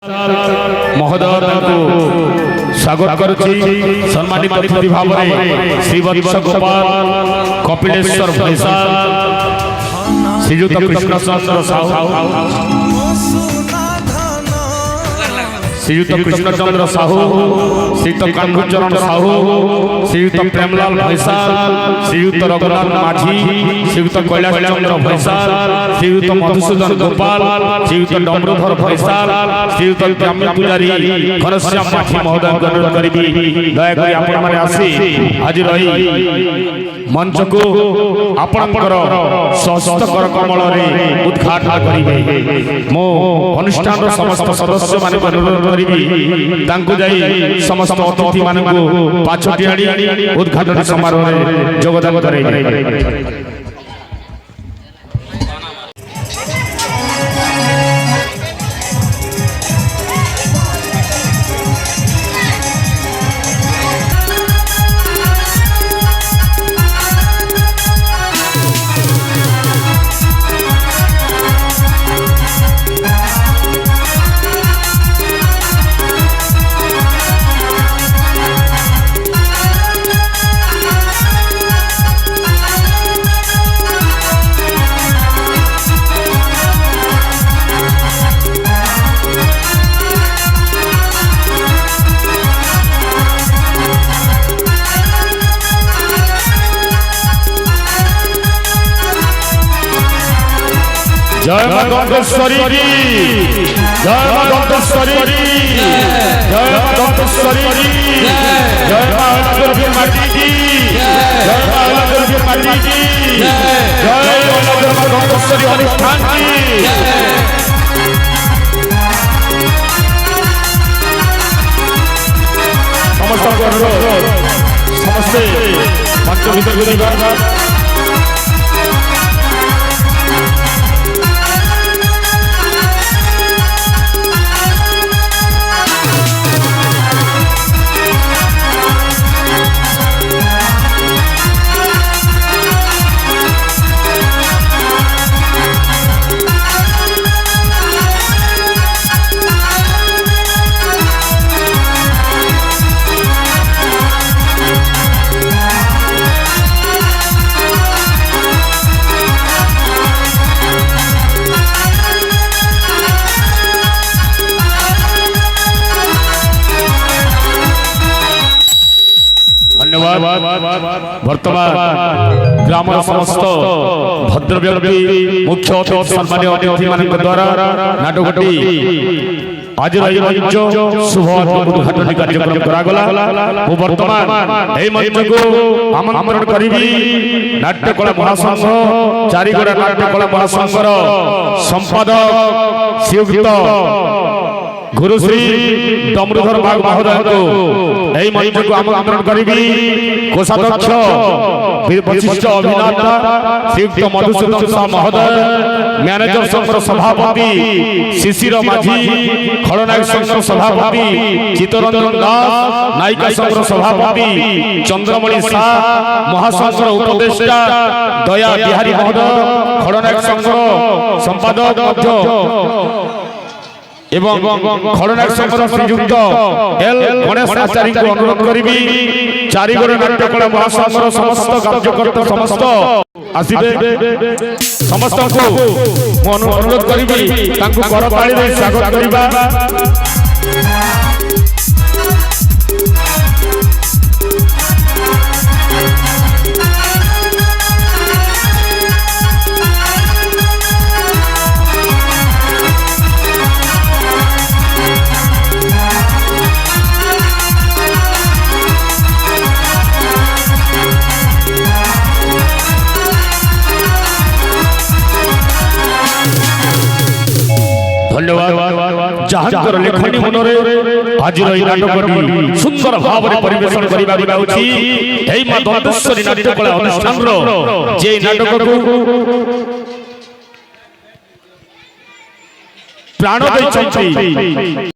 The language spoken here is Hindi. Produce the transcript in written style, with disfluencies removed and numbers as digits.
महोदय स्वागत करुछि सम्मानित अतिथि भाव में श्रीवत्स गोपाल कपिलेश्वर भैसाल श्रीयुत कृष्णचंद्र साहू श्रीयुत कृष्णचंद्र साहू श्रीयुत कान्हूचरण साहू श्रीयुत प्रेमलाल भैसाल श्रीयुत रघुनाथ माझी श्रीयुत कैलाश चंद्र भैसाल श्रीयुत मधुसूदन गोपाल श्रीयुत डम्रूधर भैसाल श्रीयुत ग्राम्य पुजारी घनश्याम माझी महोदय अनुरोध करी दयाकोरी आपण माने आसी आज रही मंच को आपणकर सशक्त कर कमल रे उद्घाटन करिवे मो अनुष्ठान समस्त सदस्य माने अनुरोध करिबी तांको जाई समस्त अतिथि मानकु पाछटी आडी उद्घाटन समारोह रे योगदान करेबे। जय मां दंतेश्वरी की जय मां दंतेश्वरी की जय मां दंतेश्वरी की जय मां दुर्गे माटी की जय मां दुर्गे माटी की जय मां दंतेश्वरी अनुष्ठान की समस्त अनुरोध समस्ते मंच भीतर गुजरगा वर्तमान ग्राम समस्त भद्र व्यक्ति मुख्य अतिथि सम्मान्य अतिथि मान द्वारा नाटकटी आज मंच शुभ उद्घाटन कार्यक्रम करागला वर्तमान एही मंच को आमंत्रण करिबी नाट्यकला महासंघ चारिगोड़ा नाट्यकला महासंघर संपादक श्रीयुक्त गुरुश्री डम्रूधर बाग महोदय को एही मंच को आमंत्रण करिबी कोषाध्यक्ष विशिष्ट अभिनेता श्रीयुक्त मधुसूदन साह महोदय मैनेजर संघ सभापति शिशिर माझी खलनायक संघ सभापति चित्तरंजन दास नायिका संघ सभापति चंद्रमणि शाह महासंघ उपदेष्टा दया बिहारी महोदय खलनायक संघ संपादक एवं खलनायक संघर श्रीयुक्त एल गणेश आचार्य को अनुरोध करिबी चारिगोड़ नाट्यकला महासंघर समस्त कार्यकर्ता समस्त आसीबे समस्त को अनुरोध करिबी तांको करताली रे स्वागत करिबा। जहांकर लेखनी मनरे आज रही नाटकटी सुंदर भाव में परिवेशन करिबा जाउछि एही मां दंतेश्वरी नाट्यकला अनुष्ठान रो जे नाटक को प्राण दैछन्ति।